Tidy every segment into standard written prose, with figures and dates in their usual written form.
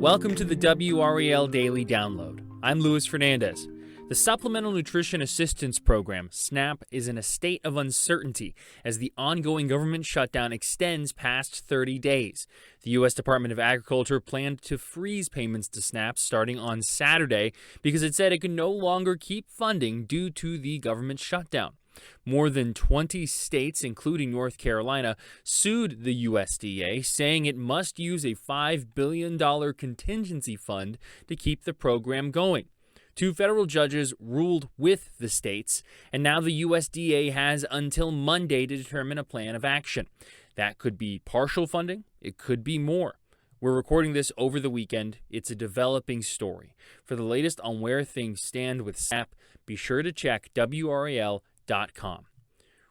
Welcome to the WRAL Daily Download. I'm Luis Fernandez. The Supplemental Nutrition Assistance Program, SNAP, is in a state of uncertainty as the ongoing government shutdown extends past 30 days. The U.S. Department of Agriculture planned to freeze payments to SNAP starting on Saturday because it said it could no longer keep funding due to the government shutdown. More than 20 states, including North Carolina, sued the USDA, saying it must use a $5 billion contingency fund to keep the program going. Two federal judges ruled with the states, and now the USDA has until Monday to determine a plan of action. That could be partial funding. It could be more. We're recording this over the weekend. It's a developing story. For the latest on where things stand with SNAP, be sure to check WRAL.com.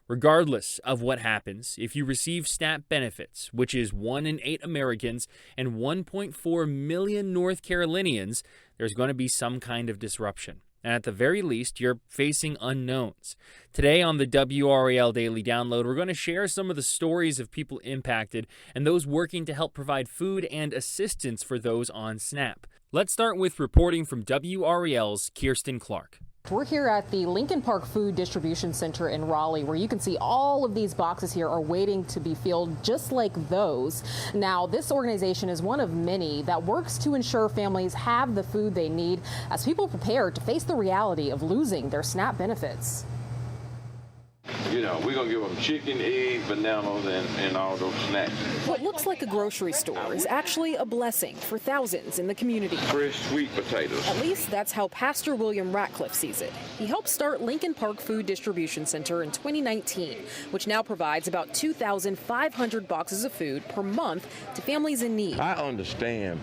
Regardless of what happens, if you receive SNAP benefits, which is 1 in 8 Americans and 1.4 million North Carolinians, there's going to be some kind of disruption. And at the very least, you're facing unknowns. Today on the WRAL Daily Download, we're going to share some of the stories of people impacted and those working to help provide food and assistance for those on SNAP. Let's start with reporting from WRAL's Kirsten Clark. We're here at the Lincoln Park Food Distribution Center in Raleigh, where you can see all of these boxes here are waiting to be filled just like those. Now, this organization is one of many that works to ensure families have the food they need as people prepare to face the reality of losing their SNAP benefits. You know, we're going to give them chicken, eggs, bananas, and all those snacks. What looks like a grocery store is actually a blessing for thousands in the community. Fresh sweet potatoes. At least that's how Pastor William Ratcliffe sees it. He helped start Lincoln Park Food Distribution Center in 2019, which now provides about 2,500 boxes of food per month to families in need. I understand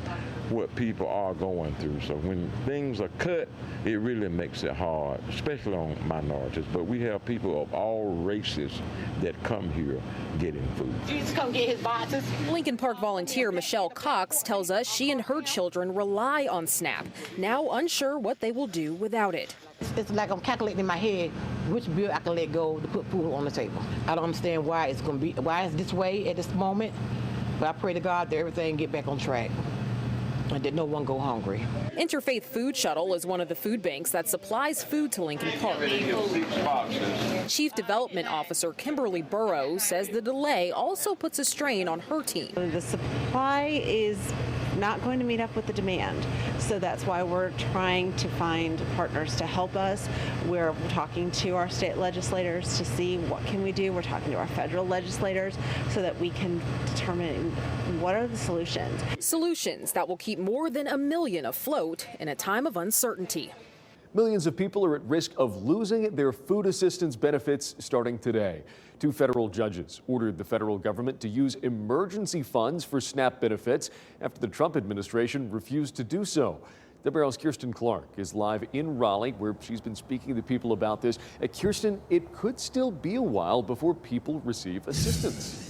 what people are going through, so when things are cut, it really makes it hard, especially on minorities. But we have people of all races that come here getting food. Jesus come get his boxes. Lincoln Park volunteer Michelle Cox tells us she and her children rely on SNAP, now unsure what they will do without it. It's like I'm calculating in my head which bill I can let go to put food on the table. I don't understand why it's this way at this moment, but I pray to God that everything get back on track and that no one go hungry. Interfaith Food Shuttle is one of the food banks that supplies food to Lincoln Park. Chief Development Officer Kimberly Burrows says the delay also puts a strain on her team. The supply is not going to meet up with the demand, so that's why we're trying to find partners to help us. We're talking to our state legislators to see what can we do. We're talking to our federal legislators so that we can determine what are the solutions. Solutions that will keep more than 1 million afloat in a time of uncertainty. Millions of people are at risk of losing their food assistance benefits starting today. Two federal judges ordered the federal government to use emergency funds for SNAP benefits after the Trump administration refused to do so. WRAL's Kirsten Clark is live in Raleigh, where she's been speaking to people about this. Kirsten, it could still be a while before people receive assistance.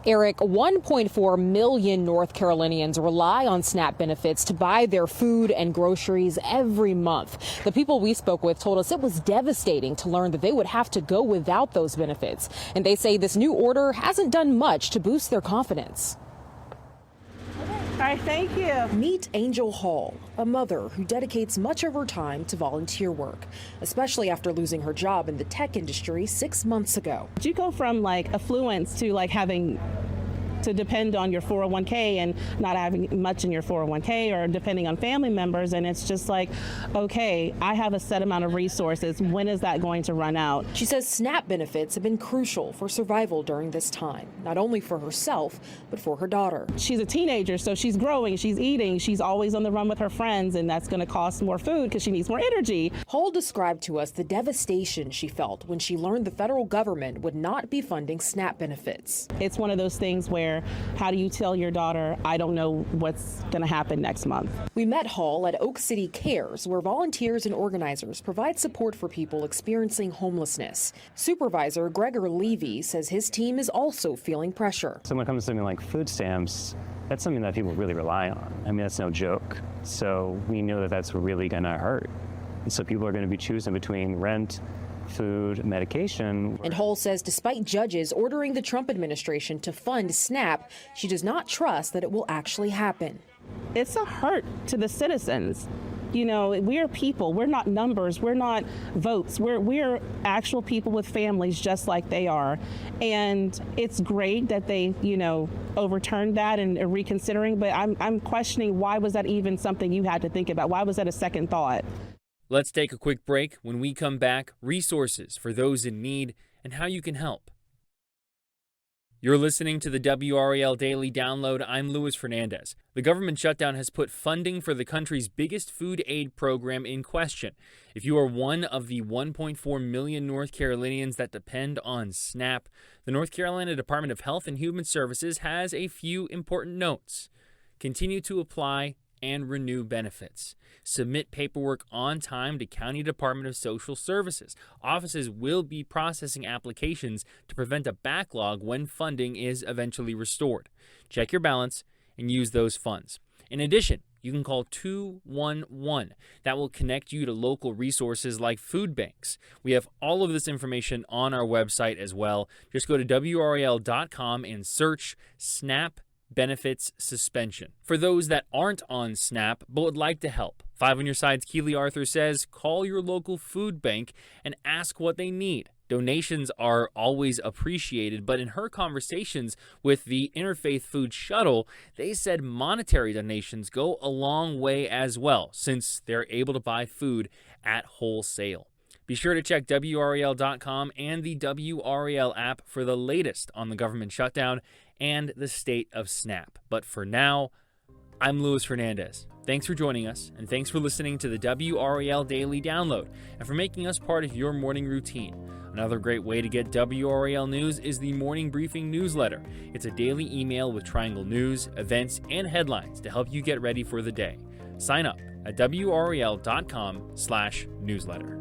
Eric, 1.4 million North Carolinians rely on SNAP benefits to buy their food and groceries every month. The people we spoke with told us it was devastating to learn that they would have to go without those benefits. And they say this new order hasn't done much to boost their confidence. All right, thank you. Meet Angel Hall, a mother who dedicates much of her time to volunteer work, especially after losing her job in the tech industry 6 months ago. You go from like affluence to like having to depend on your 401k and not having much in your 401k or depending on family members. And it's just like, okay, I have a set amount of resources. When is that going to run out? She says SNAP benefits have been crucial for survival during this time, not only for herself, but for her daughter. She's a teenager, so she's growing, she's eating, she's always on the run with her friends, and that's going to cost more food because she needs more energy. Hall described to us the devastation she felt when she learned the federal government would not be funding SNAP benefits. It's one of those things where how do you tell your daughter, I don't know what's going to happen next month? We met Hall at Oak City Cares, where volunteers and organizers provide support for people experiencing homelessness. Supervisor Gregor Levy says his team is also feeling pressure. So when it comes to something like food stamps, that's something that people really rely on. I mean, that's no joke. So we know that that's really going to hurt. And so people are going to be choosing between rent food, medication. And Hull says despite judges ordering the Trump administration to fund SNAP, she does not trust that it will actually happen. It's a hurt to the citizens. You know, we're people. We're not numbers. We're not votes. We're actual people with families just like they are. And it's great that they, overturned that and are reconsidering. But I'm questioning, why was that even something you had to think about? Why was that a second thought? Let's take a quick break. When we come back, resources for those in need and how you can help. You're listening to the WRAL Daily Download. I'm Luis Fernandez. The government shutdown has put funding for the country's biggest food aid program in question. If you are one of the 1.4 million North Carolinians that depend on SNAP, the North Carolina Department of Health and Human Services has a few important notes. Continue to apply and renew benefits. Submit paperwork on time to County Department of Social Services. Offices will be processing applications to prevent a backlog when funding is eventually restored. Check your balance and use those funds. In addition, you can call 211. That will connect you to local resources like food banks. We have all of this information on our website as well. Just go to WRAL.com and search SNAP benefits suspension. For those that aren't on SNAP but would like to help, 5 on Your Side's Keely Arthur says, call your local food bank and ask what they need. Donations are always appreciated, but in her conversations with the Interfaith Food Shuttle, they said monetary donations go a long way as well, since they're able to buy food at wholesale. Be sure to check WRAL.com and the WRAL app for the latest on the government shutdown and the state of SNAP. But for now, I'm Luis Fernandez. Thanks for joining us, and thanks for listening to the WRAL Daily Download, and for making us part of your morning routine. Another great way to get WRAL news is the Morning Briefing newsletter. It's a daily email with Triangle news, events, and headlines to help you get ready for the day. Sign up at WRAL.com/newsletter.